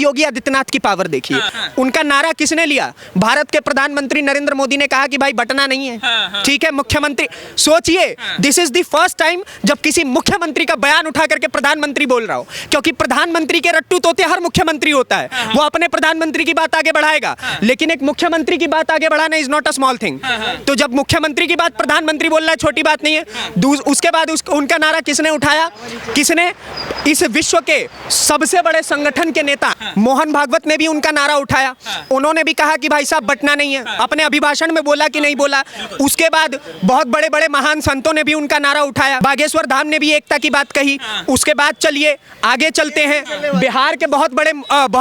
योगी आदित्यनाथ की पावर देखिए। उनका नारा किसने लिया? भारत के प्रधानमंत्री नरेंद्र मोदी ने कहा कि भाई बटना नहीं है। ठीक है, मुख्यमंत्री सोचिए, this is the first time जब किसी मुख्यमंत्री का बयान उठा करके प्रधानमंत्री बोल रहा हो, क्योंकि प्रधानमंत्री के रट्टू तोते हर मुख्यमंत्री होता है, वो अपने प्रधानमंत्री की बात आगे बढ़ाएगा, लेकिन एक मुख्यमंत्री की बात आगे बढ़ाना is not a small thing. तो जब मुख्यमंत्री की बात प्रधानमंत्री बोल रहा है, छोटी बात नहीं है। उसके बाद उनका नारा किसने उठाया? किसने? इस विश्व के सबसे बड़े संगठन के नेता मोहन भागवत ने भी उनका नारा उठाया। उन्होंने भी कहा कि भाई साहब बटना नहीं है, अपने अभिभाषण में बोला कि नहीं बोला। उसके बाद बहुत बड़े बड़े महान संतों ने भी उनका नारा उठाया। बागेश्वर धाम ने भी एकता की बात कही। उसके बाद चलिए आगे चलते हैं, बिहार के बहुत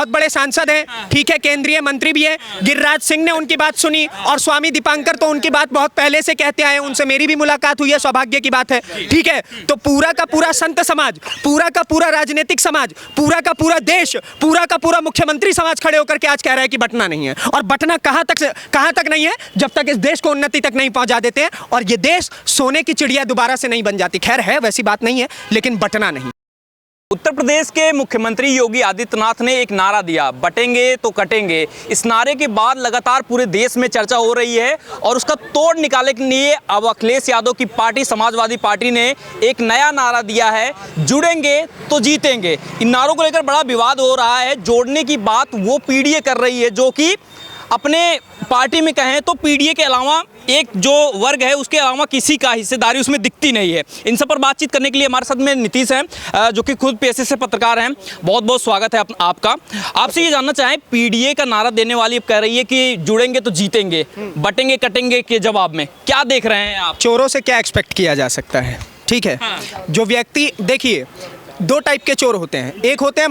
बड़े सांसद हैं, ठीक है, केंद्रीय मंत्री भी हैं, गिरिराज सिंह ने उनकी बात सुनी, और स्वामी दीपांकर तो उनकी बात बहुत पहले से कहते आए, उनसे मेरी भी मुलाकात हुई है, सौभाग्य की बात है। ठीक है, तो पूरा का पूरा संत समाज, पूरा का पूरा राजनीतिक समाज, पूरा का पूरा देश, पूरा का पूरा मुख्यमंत्री समाज खड़े होकर के आज कह रहा है कि बटना नहीं है। और बटना कहां तक नहीं है? जब तक इस देश को उन्नति तक नहीं पहुंचा देते हैं और ये देश सोने की चिड़िया दोबारा से नहीं बन जाती। खैर है, वैसी बात नहीं है, लेकिन बटना नहीं। उत्तर प्रदेश के मुख्यमंत्री योगी आदित्यनाथ ने एक नारा दिया, बटेंगे तो कटेंगे। इस नारे के बाद लगातार पूरे देश में चर्चा हो रही है और उसका तोड़ निकालने के लिए अब अखिलेश यादव की पार्टी समाजवादी पार्टी ने एक नया नारा दिया है, जुड़ेंगे तो जीतेंगे। इन नारों को लेकर बड़ा विवाद हो रहा है। जोड़ने की बात वो पीडीए कर रही है, जो कि अपने पार्टी में कहें तो पीडीए के अलावा एक जो वर्ग है उसके अलावा किसी का हिस्सेदारी उसमें दिखती नहीं है। इन सब पर बातचीत करने के लिए हमारे साथ में नीतीश हैं, जो कि खुद पेशे से पत्रकार हैं। बहुत बहुत स्वागत है आपका। आपसे ये जानना चाहें, पीडीए का नारा देने वाली कह रही है कि जुड़ेंगे तो जीतेंगे, बटेंगे कटेंगे के जवाब में क्या देख रहे हैं आप? चोरों से क्या एक्सपेक्ट किया जा सकता है? ठीक है, जो व्यक्ति, देखिए दो टाइप के चोर होते हैं। एक होते हैं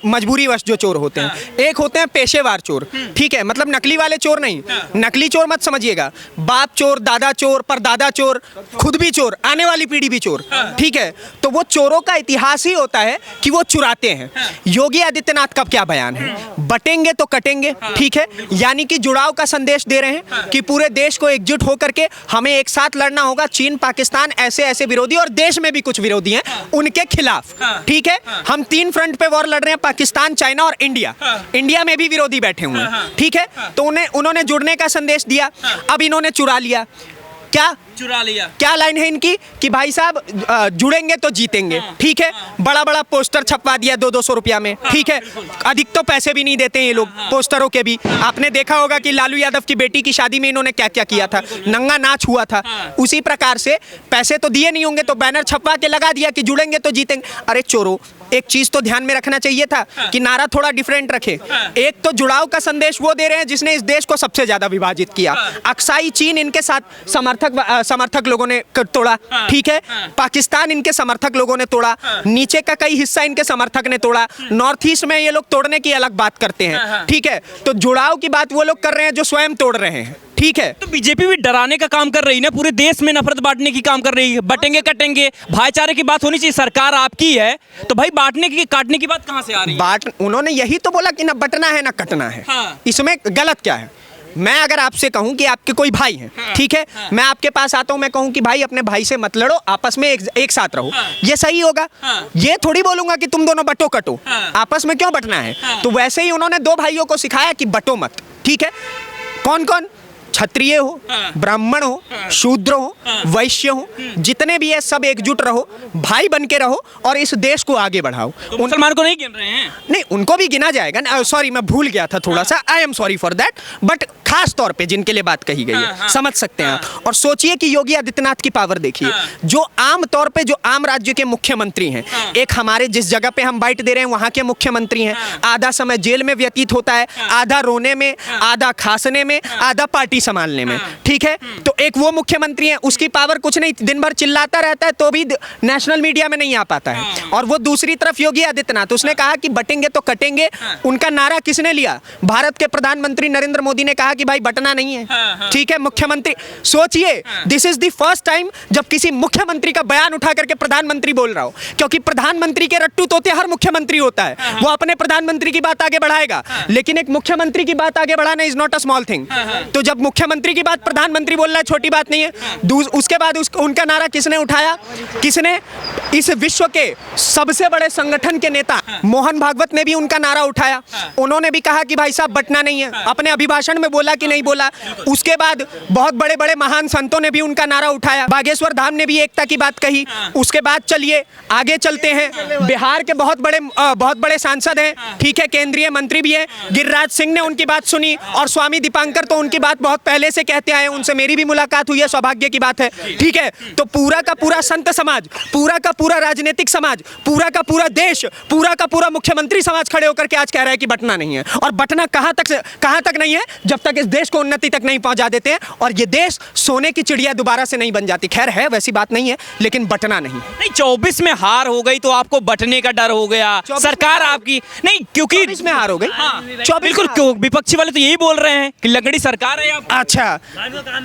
मजबूरीवश जो चोर होते हैं, एक होते हैं पेशेवार चोर। ठीक है, मतलब नकली वाले चोर नहीं। नकली चोर मत समझिएगा, बाप चोर, दादा चोर, परदादा चोर, खुद भी चोर, आने वाली पीढ़ी भी चोर। ठीक है, तो वो चोरों का इतिहास ही होता है कि वो चुराते हैं। योगी आदित्यनाथ का क्या बयान है? बटेंगे तो कटेंगे। ठीक है, यानी कि जुड़ाव का संदेश दे रहे हैं कि पूरे देश को एकजुट होकर के हमें एक साथ लड़ना होगा। चीन, पाकिस्तान, ऐसे विरोधी, और देश में भी कुछ विरोधी हैं, उनके खिलाफ। ठीक है, हम 3 फ्रंट पे वॉर लड़ रहे हैं, पाकिस्तान, चाइना और इंडिया। इंडिया में भी विरोधी बैठे हुए हैं। ठीक है, तो उन्होंने जुड़ने का संदेश दिया। अब इन्होंने चुरा लिया। क्या चुरा लिया? क्या लाइन है इनकी कि भाई साहब जुड़ेंगे तो जीतेंगे। ठीक है, बड़ा बड़ा पोस्टर छपवा दिया 200-200 रुपया में। ठीक है, अधिक तो पैसे भी नहीं देते हैं ये लोग पोस्टरों के भी। आपने देखा होगा कि लालू यादव की बेटी की शादी में इन्होंने क्या क्या किया था, नंगा नाच हुआ था। उसी प्रकार से पैसे तो दिए नहीं होंगे तो बैनर छपवा के लगा दिया कि जुड़ेंगे तो जीतेंगे। अरे चोरों, एक चीज तो ध्यान में रखना चाहिए था कि नारा थोड़ा डिफरेंट रखे। एक तो जुड़ाव का संदेश वो दे रहे हैं जिसने इस देश को सबसे ज्यादा विभाजित किया। अक्साई चीन इनके साथ समर्थक लोगों ने तोड़ा। ठीक है, पाकिस्तान इनके समर्थक लोगों ने तोड़ा, नीचे का कई हिस्सा इनके समर्थक ने तोड़ा, नॉर्थ ईस्ट में ये लोग तोड़ने की अलग बात करते हैं। ठीक है, तो जुड़ाव की बात वो लोग कर रहे हैं जो स्वयं तोड़ रहे हैं। ठीक है, तो बीजेपी भी डराने का काम कर रही है ना, पूरे देश में नफरत बांटने की काम कर रही है। बटेंगे कटेंगे, भाईचारे की बात होनी चाहिए। सरकार आपकी है तो भाई बांटने की, काटने की बात कहां से आ रही है? उन्होंने यही तो बोला कि ना बटना है ना कटना है। इसमें गलत क्या है? मैं अगर आपसे कहूं कि आपके कोई भाई हैं, ठीक है, मैं आपके पास आता हूं, मैं कहूं कि भाई अपने भाई से मत लड़ो, आपस में एक साथ रहो, ये सही होगा? ये थोड़ी बोलूंगा कि तुम दोनों बटो कटो, आपस में क्यों बटना है? तो वैसे ही उन्होंने 2 भाइयों को सिखाया कि बटो मत। ठीक है, कौन कौन? क्षत्रिय हो, ब्राह्मण हो, शूद्र हो, वैश्य हो, जितने भी है सब एकजुट रहो, भाई बन के रहो और इस देश को आगे बढ़ाओ। तो मुसलमान को नहीं गिन रहे हैं? नहीं, उनको भी गिना जाएगा। सॉरी, मैं भूल गया था थोड़ा सा, I am sorry for that. But खास तौर पे जिनके लिए बात कही गई है, समझ सकते हैं आप। और सोचिए कि योगी आदित्यनाथ की पावर देखिए, जो आम तौर पे जो आम राज्य के मुख्यमंत्री हैं, एक हमारे जिस जगह पे हम बाइट दे रहे हैं वहां के मुख्यमंत्री हैं, आधा समय जेल में व्यतीत होता है, आधा रोने में, आधा खांसने में, आधा पार्टी संभालने में। ठीक है, तो एक वो मुख्यमंत्री है, उसकी पावर कुछ नहीं, दिन भर चिल्लाता रहता है तो भी नेशनल मीडिया में नहीं आ पाता है। और वो दूसरी तरफ योगी आदित्यनाथ, उसने कहा कि बटेंगे तो कटेंगे। उनका नारा किसने लिया? भारत के प्रधानमंत्री नरेंद्र मोदी ने कहा कि भाई बटना नहीं है। ठीक है, मुख्यमंत्री सोचिए, this is the first time जब किसी मुख्यमंत्री का बयान उठा करके प्रधानमंत्री बोल रहा हो, क्योंकि प्रधानमंत्री के रट्टू तोते हर मुख्यमंत्री होता है, वो अपने प्रधानमंत्री की बात आगे बढ़ाएगा, लेकिन एक मुख्यमंत्री की बात आगे बढ़ाना is not a small thing. तो जब मुख्यमंत्री की बात प्रधानमंत्री बोल रहा है, छोटी बात नहीं है। उसके बाद उनका नारा किसने उठाया? किसने? इस विश्व के सबसे बड़े संगठन के नेता मोहन भागवत ने भी उनका नारा उठाया। उन्होंने भी कहा कि भाई साहब बंटना नहीं है, अपने अभिभाषण में बोला कि नहीं बोला। उसके बाद बहुत बड़े बड़े महान संतों ने भी उनका नारा उठाया। बागेश्वर धाम ने भी एकता की बात कही। उसके बाद चलिए आगे चलते हैं, बिहार के बहुत बड़े सांसद हैं, ठीक है, केंद्रीय मंत्री भी हैं, गिरिराज सिंह ने उनकी बात सुनी, और स्वामी दीपांकर तो उनकी बात बहुत पहले से कहते आए, उनसे मेरी भी मुलाकात हुई है, सौभाग्य की बात है, ठीक है। तो पूरा का पूरा संत समाज, पूरा का पूरा राजनीतिक समाज, पूरा का पूरा देश, पूरा का पूरा मुख्यमंत्री समाज खड़े होकर के आज कह रहा है कि बंटना नहीं है। और बंटना कहां तक नहीं है? जब तक इस देश को उन्नति तक नहीं पहुंचा देते हैं, और ये देश सोने की चिड़िया दोबारा से नहीं बन जाती। खैर है, वैसी बात नहीं है, लेकिन बंटना नहीं। 24 में हार हो गई तो आपको बंटने का डर हो गया, सरकार आपकी नहीं, क्योंकि 24 में हार हो गई। बिल्कुल, क्यों विपक्षी वाले तो यही बोल रहे हैं कि लंगड़ी सरकार है आपकी। अच्छा,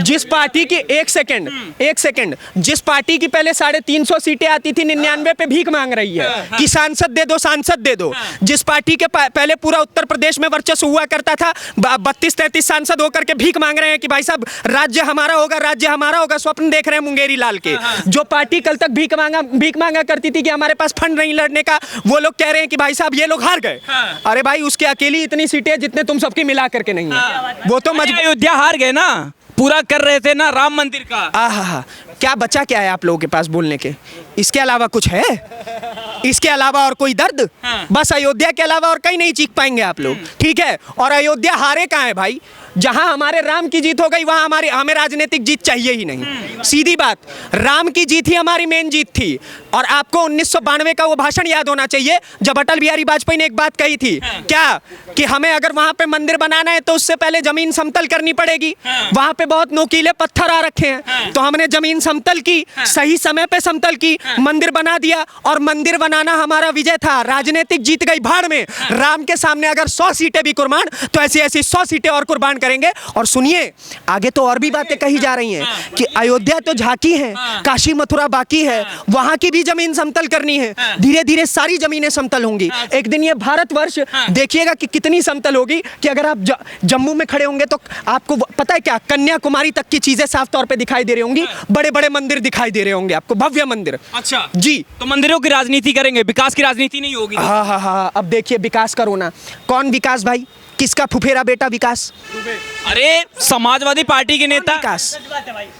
जिस पार्टी की एक सेकंड जिस पार्टी की पहले 350 सीटें आती थी, 99 पे भीख मांग रही है कि सांसद दे दो, सांसद दे दो। जिस पार्टी के पहले पूरा उत्तर प्रदेश में वर्चस्व हुआ करता था, 32-33 सांसद होकर के भीख मांग रहे हैं कि भाई साहब राज्य हमारा होगा, राज्य हमारा होगा, स्वप्न देख रहे हैं मुंगेरी लाल के। जो पार्टी कल तक भीख मांगा करती थी कि हमारे पास फंड नहीं लड़ने का, वो लोग कह रहे हैं कि भाई साहब ये लोग हार गए। अरे भाई, उसके अकेली इतनी सीटें जितने तुम सबकी मिला करके नहीं है, वो तो अयोध्या हार गए ना, पूरा कर रहे थे ना राम मंदिर का। आहा, क्या बचा क्या है आप लोगों के पास बोलने के? इसके अलावा कुछ है? इसके अलावा और कोई दर्द? बस अयोध्या के अलावा और कहीं नहीं चीख पाएंगे आप लोग, ठीक है। और अयोध्या हारे कहाँ है भाई? जहां हमारे राम की जीत हो गई वहां हमें राजनीतिक जीत चाहिए ही नहीं। सीधी बात, राम की जीत ही हमारी मेन जीत थी। और आपको 1992 का वो भाषण याद होना चाहिए जब अटल बिहारी वाजपेयी ने एक बात कही थी, क्या? कि हमें अगर वहां पे मंदिर बनाना है तो उससे पहले जमीन समतल करनी पड़ेगी। वहां पे बहुत नोकीले पत्थर आ रखे हैं, तो हमने जमीन समतल की, सही समय पे समतल की, मंदिर बना दिया, और मंदिर बनाना हमारा विजय था। राजनीतिक जीत गई भाड़ में। राम के सामने अगर 100 सीटें भी कुर्बान, तो ऐसी 100 सीटें और कुर्बान करेंगे। और सुनिए, आगे तो और भी बातें कही जा रही हैं कि अयोध्या तो झांकी है, काशी मथुरा बाकी है, वहां की भी जमीन समतल करनी है। धीरे धीरे सारी जमीनें समतल होंगी। एक दिन ये भारतवर्ष देखिएगा कि कितनी समतल होगी कि अगर आप जम्मू में खड़े होंगे तो आपको पता है क्या, कन्याकुमारी तक की चीजें साफ तौर पे दिखाई दे रही होंगी, बड़े बड़े मंदिर दिखाई दे रहे होंगे आपको, भव्य मंदिर। अच्छा जी, तो मंदिरों की राजनीति करेंगे, विकास की राजनीति नहीं होगी। हाँ, अब देखिए विकास करो ना। कौन विकास भाई? किसका फुफेरा बेटा विकास? अरे समाजवादी पार्टी के नेता।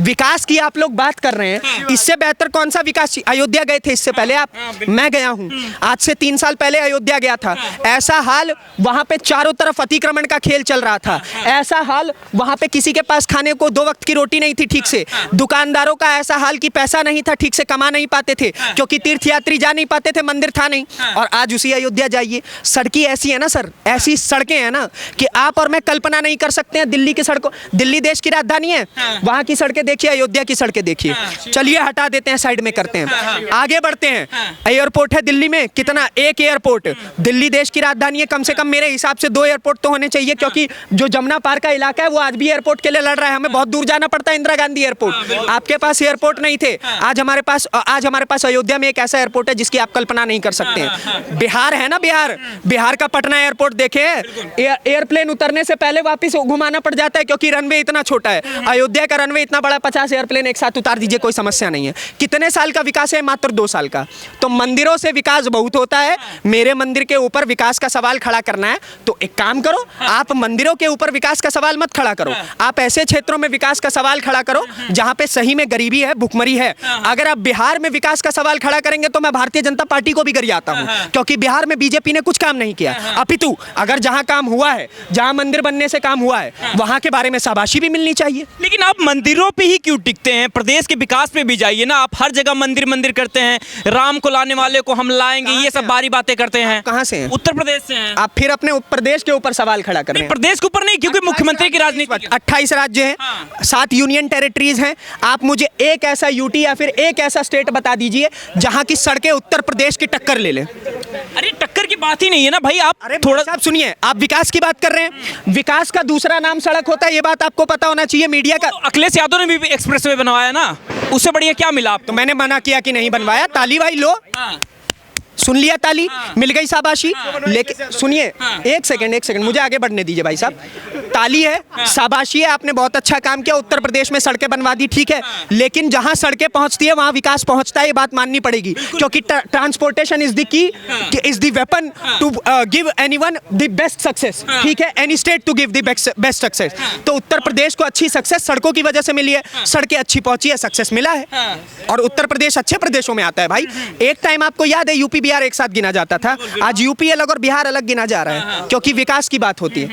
विकास की आप लोग बात कर रहे हैं, इससे बेहतर कौन सा विकास? अयोध्या गए थे इससे पहले आप? मैं गया हूं, आज से 3 साल पहले अयोध्या गया था। ऐसा हाल वहां पे चारों तरफ अतिक्रमण का खेल चल रहा था। ऐसा हाल वहां पे किसी के पास खाने को 2 वक्त की रोटी नहीं थी ठीक से। दुकानदारों का ऐसा हाल कि पैसा नहीं था, ठीक से कमा नहीं पाते थे, क्योंकि तीर्थयात्री जा नहीं पाते थे, मंदिर था नहीं। और आज उसी अयोध्या जाइए, सड़कें ऐसी है ना सर, ऐसी सड़कें हैं ना कि आप और मैं कल्पना नहीं कर सकते हैं। दिल्ली की सड़कों, दिल्ली देश की राजधानी है, वहां की सड़कें देखिए, अयोध्या की सड़कें देखिए। चलिए हटा देते हैं, साइड में करते हैं, आगे बढ़ते हैं। एयरपोर्ट है दिल्ली में कितना? 1 एयरपोर्ट। दिल्ली देश की राजधानी है, कम से कम मेरे हिसाब से 2 एयरपोर्ट तो होने चाहिए, क्योंकि जो जमुना पार का इलाका है वो आज भी एयरपोर्ट के लिए लड़ रहा है। हमें बहुत दूर जाना पड़ता है, इंदिरा गांधी एयरपोर्ट। आपके पास एयरपोर्ट नहीं थे, आज हमारे पास अयोध्या में एक ऐसा एयरपोर्ट है जिसकी आप कल्पना नहीं कर सकते हैं। बिहार है ना, बिहार का पटना एयरपोर्ट देखे, एयरप्लेन उतरने से पहले वापस घुमाना पड़ जाता है क्योंकि रनवे इतना छोटा है। अयोध्या का रनवे इतना बड़ा, 50 एयरप्लेन एक साथ उतार दीजिए, कोई समस्या नहीं है। कितने साल का विकास है? मात्र 2 साल का। तो मंदिरों से विकास बहुत होता है। मेरे मंदिर के ऊपर विकास का सवाल खड़ा करना है तो एक काम करो, आप मंदिरों के ऊपर विकास का सवाल मत खड़ा करो, आप ऐसे क्षेत्रों में विकास का सवाल खड़ा करो जहां पे सही में गरीबी है, भुखमरी है। अगर आप बिहार में विकास का सवाल खड़ा करेंगे तो मैं भारतीय जनता पार्टी को भी गरियाता हूं, क्योंकि बिहार में बीजेपी ने कुछ काम नहीं किया। अपितु अगर जहां काम हुआ है, जहां मंदिर बनने से काम हुआ है, वहां के बारे में शाबाशी भी मिलनी चाहिए। लेकिन आप मंदिरों पे ही क्यों टिकते हैं? प्रदेश के विकास पे भी जाइए ना। आप हर जगह मंदिर करते हैं, राम को लाने वाले को हम लाएंगे, ये सब बारी बातें करते हैं। कहां से हैं? उत्तर प्रदेश से हैं। आप फिर अपने प्रदेश के ऊपर सवाल खड़ा कर रहे हैं। प्रदेश के ऊपर नहीं, क्योंकि मुख्यमंत्री की राजनीति। 28 राज्य हैं, 7 यूनियन टेरिटरीज हैं। आप मुझे एक ऐसा यूटी या फिर एक ऐसा स्टेट बता दीजिए जहां की सड़कें उत्तर प्रदेश की टक्कर ले लें। अरे टक्कर की बात ही नहीं है ना भाई। आप थोड़ा सा सुनिए, आप विकास की बात कर रहे हैं, विकास का दूसरा नाम सड़क होता है, ये बात आपको पता होना चाहिए। मीडिया का अखिलेश यादव ने भी एक्सप्रेसवे बनवाया ना, उससे बढ़िया क्या मिला? तो मैंने मना किया कि नहीं बनवाया, ताली भाई लो। सुन लिया ताली, मिल गई शाबाशी। लेकिन सुनिए, एक सेकंड मुझे आगे बढ़ने दीजिए भाई साहब। ताली है, शाबाशी है, आपने बहुत अच्छा काम किया, उत्तर प्रदेश में सड़कें बनवा दी, ठीक है, लेकिन जहां सड़कें पहुंचती है वहां विकास पहुंचता है, ये बात माननी पड़ेगी, क्योंकि transportation is the key, is the weapon to give anyone the best success, ठीक है, any state to give the best success. तो उत्तर प्रदेश को अच्छी सक्सेस सड़कों की वजह से मिली है, सड़कें अच्छी पहुंची है, सक्सेस मिला है, और उत्तर प्रदेश अच्छे प्रदेशों में आता है भाई। एक टाइम आपको याद है यूपी बिहार एक साथ गिना जाता था, आज यूपी अलग और बिहार अलग गिना जा रहा है, क्योंकि विकास की बात होती है।